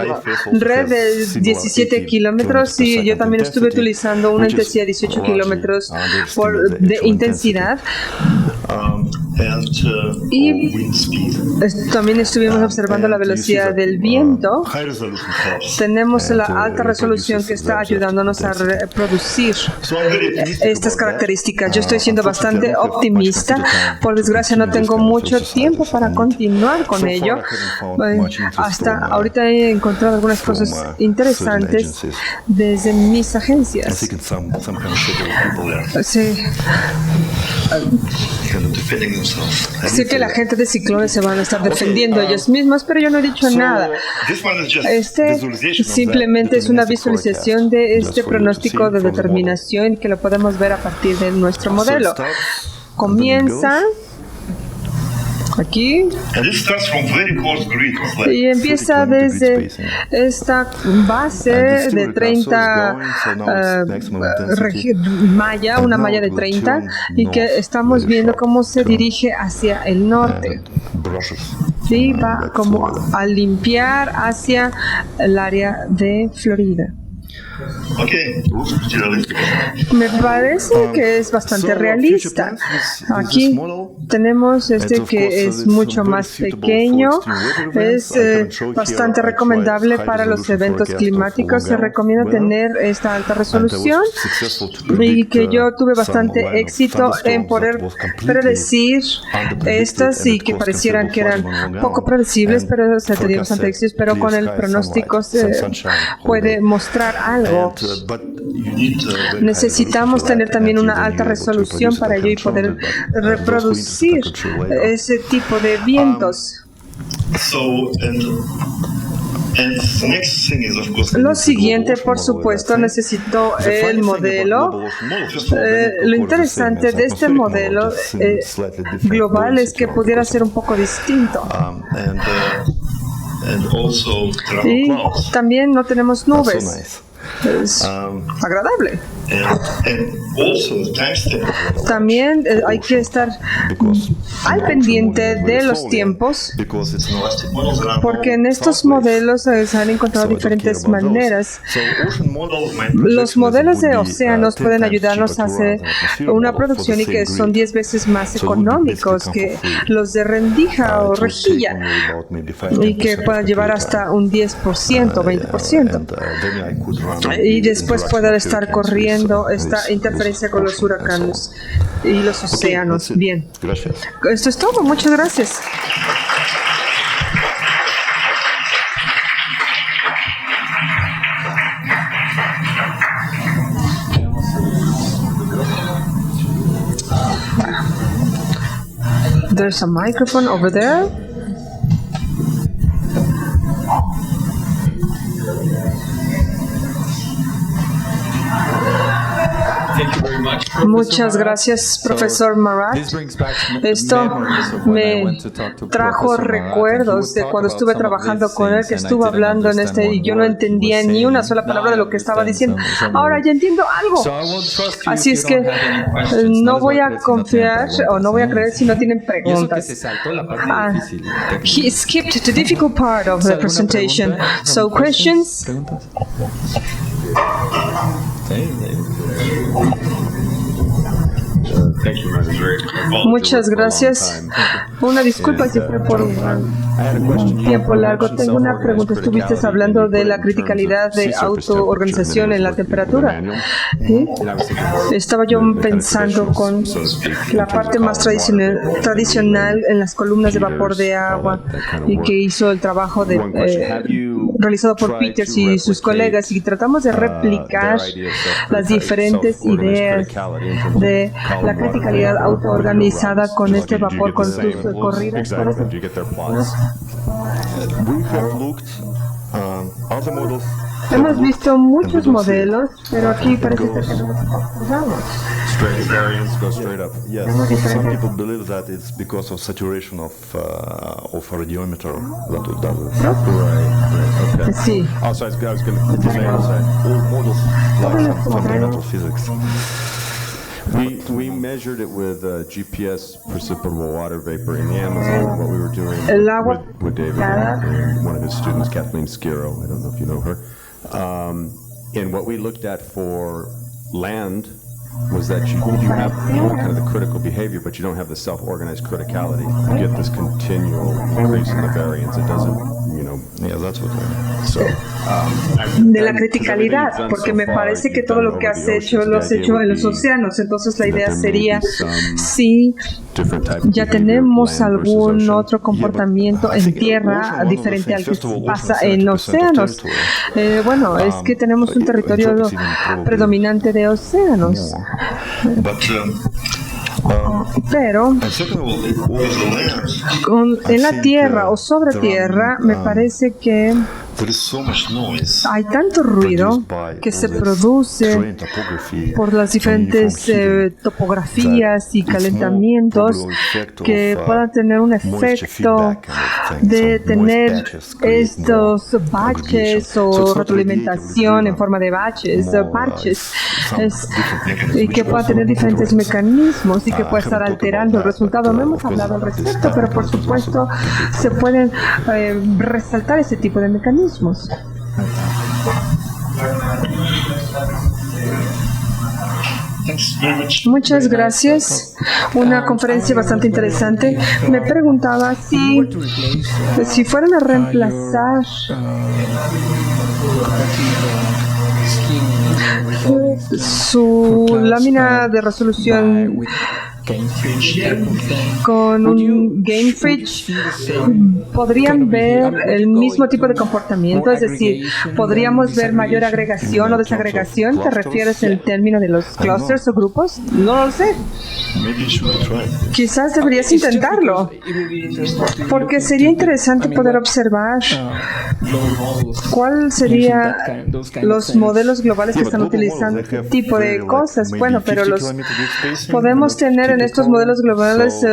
red de 17 kilómetros y yo también estuve utilizando una intensidad de 18 kilómetros de intensidad. Y también estuvimos observando la velocidad del viento. Tenemos la alta resolución que está ayudándonos a reproducir estas características. Yo estoy siendo bastante optimista. Por desgracia no tengo mucho tiempo para continuar con ello. Hasta ahorita he encontrado algunas cosas interesantes desde mis agencias. Sí. Sé que la gente de Ciclones se van a estar defendiendo ellos mismos, pero yo no he dicho nada. Este simplemente es una visualización de este pronóstico de determinación que lo podemos ver a partir de nuestro modelo. Comienza aquí y empieza desde esta base de 30 una malla de 30 y que estamos viendo cómo se dirige hacia el norte. Sí, va como a limpiar hacia el área de Florida. Me parece que es bastante realista. Aquí tenemos que es mucho más pequeño, es bastante recomendable para los eventos climáticos. Se recomienda tener esta alta resolución y que yo tuve bastante éxito en poder predecir estas y que parecieran que eran poco predecibles, pero se tenía bastante éxito, pero con el pronóstico se puede mostrar algo. Necesitamos tener también una alta resolución para ello y poder reproducir ese tipo de vientos. Lo siguiente, por supuesto, necesito el modelo. Lo interesante de este modelo global es que pudiera ser un poco distinto. Y también no tenemos nubes. Es agradable. También hay que estar al pendiente de los tiempos, porque en estos modelos se han encontrado diferentes maneras. Los modelos de océanos pueden ayudarnos a hacer una producción y que son 10 veces más económicos que los de rendija o rejilla y que puedan llevar hasta un 10%, 20%. Y después puede estar corriendo esta interferencia con los huracanes y los océanos. Bien. Esto es todo. Muchas gracias. There's a microphone over there. Muchas gracias, profesor Marat. Esto me trajo recuerdos de cuando estuve trabajando con él, que estuvo hablando en y yo no entendía ni una sola palabra de lo que estaba diciendo. Ahora ya entiendo algo. Así es que no voy a confiar o no voy a creer si no tienen preguntas. He skipped the difficult part of the presentation. So questions? Muchas gracias. Una disculpa si fue por un tiempo largo. Tengo una pregunta. Estuviste hablando de la criticalidad de autoorganización en la temperatura. ¿Sí? Estaba yo pensando con la parte más tradicional en las columnas de vapor de agua y que hizo el trabajo realizado por Peters y sus colegas, y tratamos de replicar las diferentes ideas de la criticalidad autoorganizada con este vapor, con sus corridas. Hemos visto muchos modelos, pero aquí parece ser que no los usamos. Straight variance goes straight up. Yes. Some people believe that it's because of saturation of radiometer that it does it. Right. Okay. Sí. Oh, so I was going to say all models like fundamental physics. We measured it with GPS precipitable water vapor in the Amazon. What we were doing El agua with David and one of his students, Kathleen Skiro. I don't know if you know her. And what we looked at for land was that you have kind of the critical behavior, but you don't have the self-organized criticality. You get this continual increase in the variance. It doesn't, yeah, that's what de la criticalidad, porque me parece que todo lo que has hecho lo has hecho en los océanos. Entonces la idea sería si ya tenemos algún otro comportamiento en tierra diferente al que pasa en océanos. Bueno, es que tenemos un territorio predominante de océanos. Pero en la tierra o sobre tierra me parece que hay tanto ruido que se produce por las diferentes topografías y calentamientos que puedan tener un efecto de tener estos baches o retroalimentación en forma de parches, y que pueda tener diferentes mecanismos y que pueda estar alterando el resultado. No hemos hablado al respecto, pero por supuesto se pueden resaltar ese tipo de mecanismos. Muchas gracias. Una conferencia bastante interesante. Me preguntaba si fueran a reemplazar su lámina de resolución con un Game Fridge, podrían ver el mismo tipo de comportamiento, es decir, podríamos ver mayor agregación o desagregación. ¿Te refieres en término de los clusters o grupos? No lo sé. Quizás deberías intentarlo, porque sería interesante poder observar cuál serían los modelos globales que están utilizando este tipo de cosas. Bueno, pero podemos tener en estos modelos globales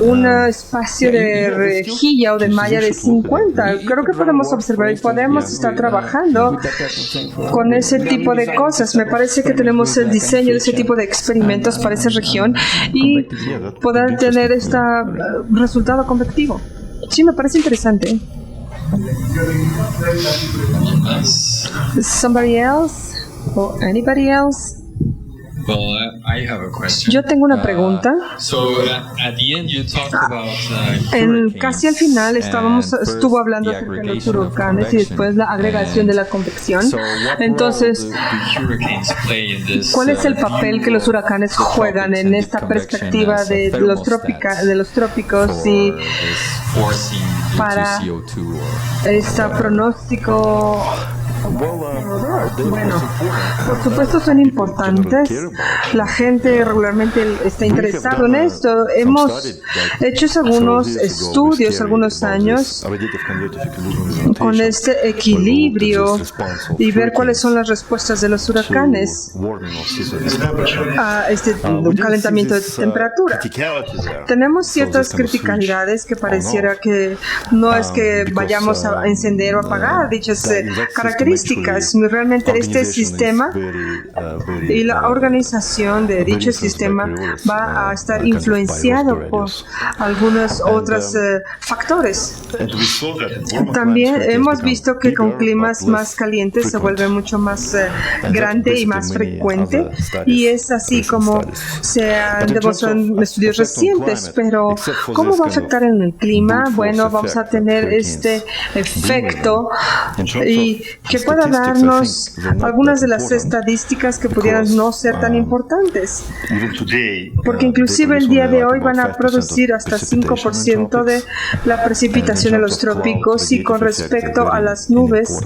un espacio de rejilla o de malla de 50. Creo que podemos observar y podemos estar trabajando con ese tipo de cosas. Me parece que tenemos el diseño de ese tipo de experimentos para esa región y poder tener este resultado convectivo. Sí, me parece interesante. Somebody else? Or anybody else? Yo tengo una pregunta. Casi al final estuvo hablando acerca de los huracanes y después la agregación de la convección. Entonces, ¿cuál es el papel que los huracanes juegan en esta perspectiva de los trópicos y para este pronóstico? Bueno, por supuesto son importantes. La gente regularmente está interesada en esto. Hemos hecho algunos estudios, algunos años, con este equilibrio y ver cuáles son las respuestas de los huracanes a este calentamiento de temperatura. Tenemos ciertas criticalidades que pareciera que no es que vayamos a encender o apagar dichas características. Realmente este sistema y la organización de dicho sistema va a estar influenciado por algunos otros factores. También hemos visto que con climas más calientes se vuelve mucho más grande y más frecuente, y es así como se han demostrado en estudios recientes. Pero ¿cómo va a afectar en el clima? Bueno, vamos a tener este efecto y que pueda darnos algunas de las estadísticas que pudieran no ser tan importantes, porque inclusive el día de hoy van a producir hasta 5% de la precipitación en los trópicos, y con respecto a las nubes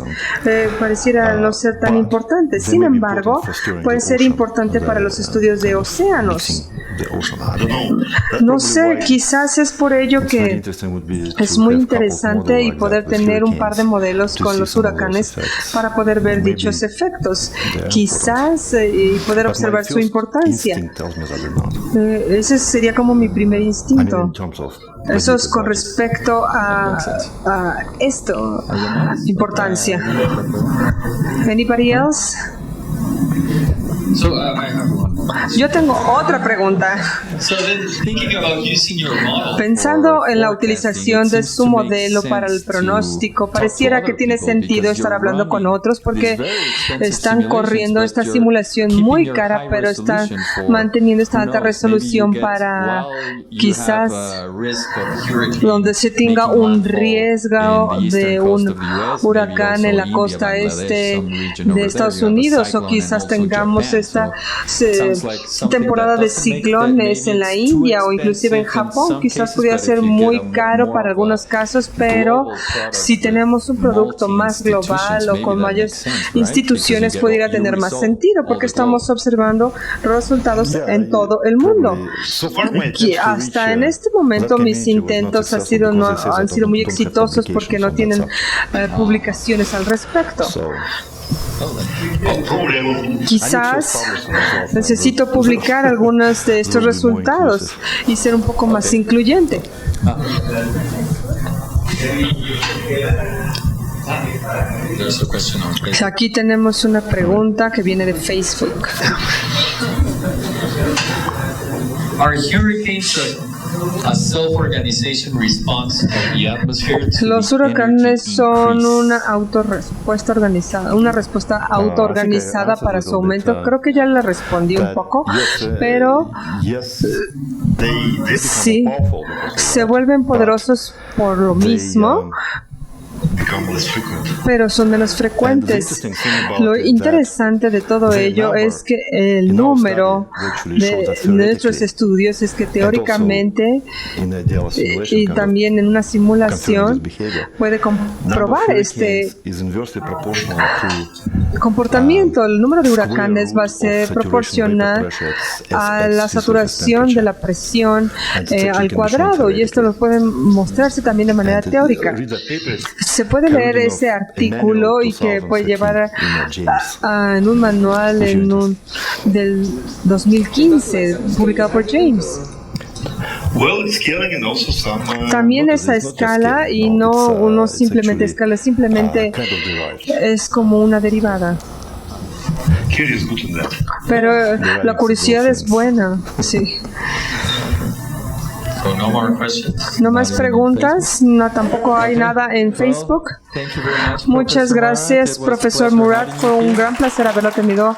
pareciera no ser tan importante. Sin embargo, puede ser importante para los estudios de océanos. No sé, quizás es por ello que es muy interesante y poder tener un par de modelos con los huracanes para poder ver dichos efectos, quizás, y poder observar su importancia. Ese sería como mi primer instinto. Eso es con respecto a esto, importancia. Anybody else? So I have one. Yo tengo otra pregunta. So then thinking about using your model Pensando for en la forecasting, utilización it de seems su to make modelo para el sense to pronóstico, talk to pareciera other que tiene people sentido because estar you're hablando con running otros porque these very expensive están simulations, corriendo but esta you're simulación keeping muy your cara, high pero están resolution for, manteniendo esta who alta knows, maybe you resolución get, para while you quizás have a risk of hurricane donde se tenga making un landfall riesgo in the de eastern coast un of the US, maybe huracán also en la India, costa Bangladesh, este some region de over there, Estados you have a Unidos, o cyclone and quizás also tengamos Japan. esta So sounds like something temporada that de doesn't make that, ciclones maybe en la it's too India o inclusive en expensive in Japón. some Quizás cases, podría but if ser you get muy a caro more para of algunos a casos, pero global product si tenemos un with producto más multi-institutions, global o maybe con that mayores makes sense, right? instituciones, Because you pudiera get your tener más result sentido all porque the globe. estamos observando resultados en todo el mundo. Y hasta en este momento mis intentos han sido muy exitosos porque no tienen publicaciones al respecto. Quizás necesito publicar algunos de estos resultados y ser un poco más incluyente. There's a question on Facebook. Aquí tenemos una pregunta que viene de Facebook. Are hurricanes a self-organization response of the atmosphere to Los the huracanes energy son increase? una autorrespuesta organizada, una respuesta autoorganizada para su aumento. Creo que ya le respondí un poco, pero sí, se vuelven poderosos por lo mismo, pero son menos frecuentes. Lo interesante de todo ello es que el número de nuestros estudios es que teoricamente y también en una simulación puede comprobar este comportamiento. El número de huracanes va a ser proporcional a la saturación de la presión al cuadrado, y esto lo puede mostrarse también de manera teórica. Se puede leer ese artículo y que puede llevar en un manual del 2015 publicado por James. También esa escala, y no simplemente escala, simplemente es como una derivada. Pero la curiosidad es buena, sí. So no more questions? No más preguntas, no, tampoco hay nada en Facebook. Thank you very much, Muchas Professor Murat. gracias, It was a profesor pleasure Murat. having Fue you un here. gran placer haberlo tenido